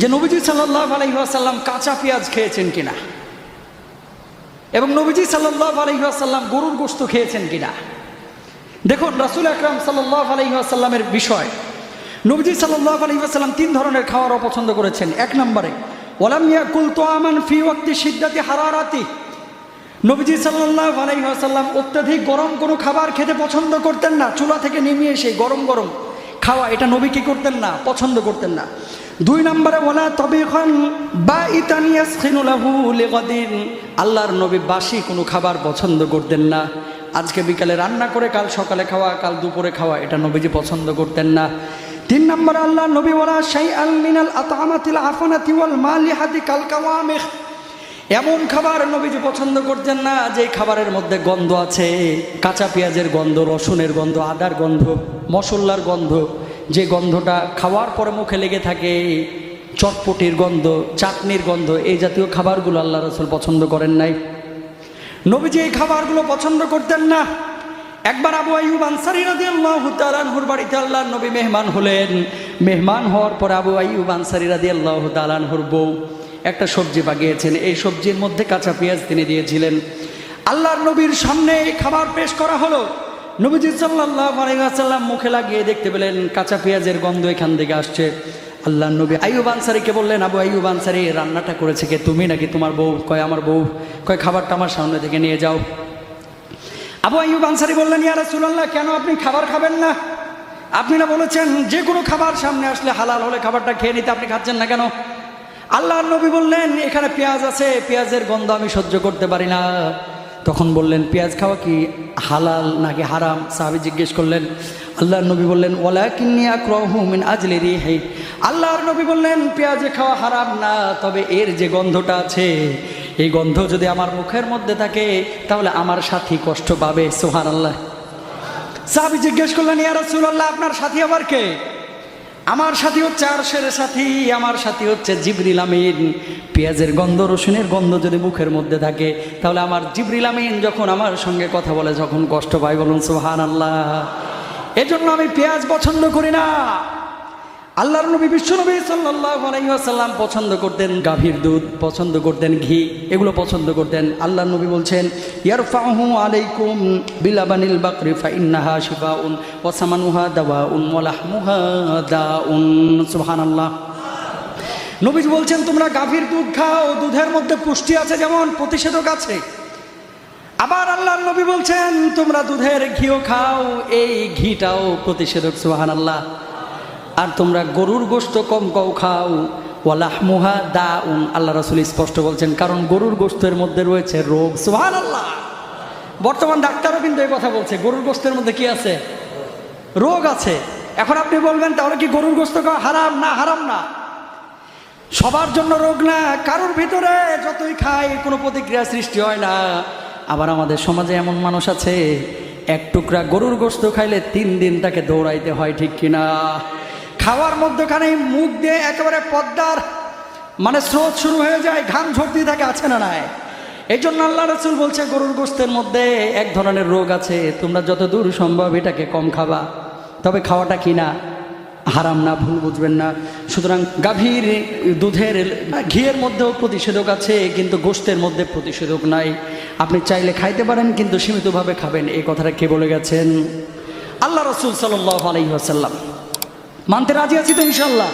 যে নবীজি সাল্লাল্লাহু আলাইহি ওয়াসাল্লাম কাঁচা পেঁয়াজ খেয়েছেন কিনা, এবং নবীজি সাল্লাল্লাহু আলাইহি ওয়াসাল্লাম গরুর গোশত খেয়েছেন কিনা। দেখুন রাসূল আকরাম সাল্লাল্লাহু আলাইহি ওয়াসাল্লামের বিষয়, নবীজি সাল্লাল্লাহু আলাইহি ওয়াসাল্লাম তিন ধরনের খাবার অপছন্দ করেছেন। এক নম্বরে ওয়ালাম ইয়াকুল তুআমান ফি ওয়াক্তি শিদ্দাতি হারারাতি, নবীজি সাল্লাল্লাহু আলাইহি ওয়াসাল্লাম অত্যাধিক গরম কোনো খাবার খেতে পছন্দ করতেন না। চুলা থেকে নেমে এসে গরম গরম খাওয়া, এটা নবী কি করতেন না, পছন্দ করতেন না। দুই নম্বরে ওয়ালা তাবিখান বাইতান ইয়াসখিনু লাহু লিগাদিন, আল্লাহর নবী বাসি কোনো খাবার পছন্দ করতেন না। আজকে বিকালে রান্না করে কাল সকালে খাওয়া, কাল দুপুরে খাওয়া, এটা নবীজি পছন্দ করতেন না। তিন নম্বরে আল্লাহর নবী ওয়ালা শাইআন মিনাল আতআমাতিল আফনাতি ওয়াল মালিহাতি কাল কাওয়ামিখ, এমন খাবার নবীজি পছন্দ করতেন না যে খাবারের মধ্যে গন্ধ আছে, কাঁচা পেঁয়াজের গন্ধ, রসুনের গন্ধ, আদার গন্ধ, মশলার গন্ধ, যে গন্ধটা খাওয়ার পরে মুখে লেগে থাকে, চটপটির গন্ধ, চাটনির গন্ধ, এই জাতীয় খাবারগুলো আল্লাহ রাসূল পছন্দ করেন নাই। নবীজি এই খাবারগুলো পছন্দ করতেন না। একবার আবু আইয়ুব আনসারী রাদিয়াল্লাহু তাআলা আনহুর বাড়িতে আল্লাহর নবী মেহমান হলেন। মেহমান হওয়ার পর আবু আইয়ুব আনসারী রাদিয়াল্লাহু তাআলা আনহুর বউ একটা সবজি বাগিয়েছেন, এই সবজির মধ্যে কাঁচা পেঁয়াজ তিনি দিয়েছিলেন। আল্লাহর নবীর সামনে এই খাবার পেশ করা হলো। নবীজি সাল্লাল্লাহু আলাইহি ওয়াসাল্লাম মুখে লাগিয়ে দেখতে পেলেন কাঁচা পেঁয়াজের গন্ধ এখান থেকে আসছে। আল্লাহর নবী আইয়ুব আনসারীকে বললেন, আবু আইয়ুব আনসারী, রান্নাটা করেছে কে, তুমি নাকি তোমার বউ? কয় আমার বউ। কয় খাবারটা আমার সামনে থেকে নিয়ে যাও। আবু আইয়ুব আনসারী বললেন, ইয়া রাসূলুল্লাহ, কেন আপনি খাবার খাবেন না? আপনি না বলেছেন যে কোনো খাবার সামনে আসলে হালাল হলে খাবারটা খেয়ে নিতে, আপনি খাচ্ছেন না কেন? আল্লাহর নবী বললেন, এখানে পেঁয়াজ আছে, পেঁয়াজের গন্ধ আমি সহ্য করতে পারি না। তখন বললেন, পেঁয়াজ খাওয়া কি হালাল নাকি হারাম? সাহাবী জিজ্ঞেস করলেন। আল্লাহর নবী বললেন, ওয়ালাকিন্নী আকরাহু মিন আজলি রিহি, আল্লাহর নবী বললেন, পেঁয়াজে খাওয়া হারাম না, তবে এর যে গন্ধটা আছে, এই গন্ধ যদি আমার মুখের মধ্যে থাকে তাহলে আমার সাথী কষ্ট পাবে। সুবহানাল্লাহ। সাহাবী জিজ্ঞেস করলেন, ইয়া রাসূলুল্লাহ, আপনার সাথী আবার কে? আমার সাথী হচ্ছে আরশের সাথী, আমার সাথী হচ্ছে জিবরিল আমিন। পেঁয়াজের গন্ধ, রসুনের গন্ধ যদি মুখের মধ্যে থাকে তাহলে আমার জিবরিল আমিন যখন আমার সঙ্গে কথা বলে যখন কষ্ট পায়। বলুন সুবহানাল্লাহ। এজন্য আমি পেঁয়াজ পছন্দ করি না। আল্লাহর নবী বিশ্বনবী সাল্লাল্লাহু আলাইহি ওয়াসাল্লাম পছন্দ করতেন গাভীর দুধ, পছন্দ করতেন ঘি, এগুলো পছন্দ করতেন। আল্লাহর নবী বলছেন, ইয়ারফাহু আলাইকুম বিলাবানিল বাকরি ফাইন্নাহা শিফাউন ওয়া সামানুহা দাওয়াউন ওয়া লাহমুহা দাউন। সুবহানাল্লাহ। নবী বলছেন, তোমরা গাভীর দুধ খাও, দুধের মধ্যে পুষ্টি আছে, যেমন প্রতিষেধক আছে। আবার আল্লাহর নবী বলছেন, তোমরা দুধের ঘিও খাও, এই ঘিটাও প্রতিষেধক। সুবহানাল্লাহ। আর তোমরা গরুর গোশত কম কম খাও, ওয়ালাহমুহা দাউন, আল্লাহ রাসূল স্পষ্ট বলছেন, কারণ গরুর গোশতের মধ্যে রয়েছে রোগ। সুবহানাল্লাহ। বর্তমান ডাক্তারও কিন্তু এই কথা বলছে, গরুর গোশতের মধ্যে কি আছে? রোগ আছে। এখন আপনি বলবেন, তাহলে কি গরুর গোশত খাওয়া হারাম? না, হারাম না। সবার জন্য রোগ না, কারোর ভিতরে যতই খায় কোনো প্রতিক্রিয়া সৃষ্টি হয় না। আবার আমাদের সমাজে এমন মানুষ আছে, এক টুকরা গরুর গোশত খাইলে 3 দিন তাকে দৌড়াইতে হয়, ঠিক কিনা? খাওয়ার মধ্যখানে মুখ দিয়ে একেবারে পদ্মার স্রোত শুরু হয়ে যায়, ঘাম ঝরতে থাকে, আছে না নাই? এই জন্য আল্লাহ রাসূল বলছে, গরুর গোশতের মধ্যে এক ধরনের রোগ আছে, তোমরা যত দূর সম্ভব এটাকে কম খাবা। তবে খাওয়াটা কি না, হারাম না, ভুল বুঝবেন না। সুতরাং গাভীর দুধের ঘিয়ের মধ্যেও প্রতিষেধক আছে, কিন্তু গোশতের মধ্যে প্রতিষেধক নাই। আপনি চাইলে খাইতে পারেন, কিন্তু সীমিতভাবে খাবেন। এই কথাটা কে বলে গেছেন? আল্লাহ রাসূল সাল্লাল্লাহু আলাইহি ওয়াসাল্লাম। মানতে রাজি আছি তো ইনশাআল্লাহ?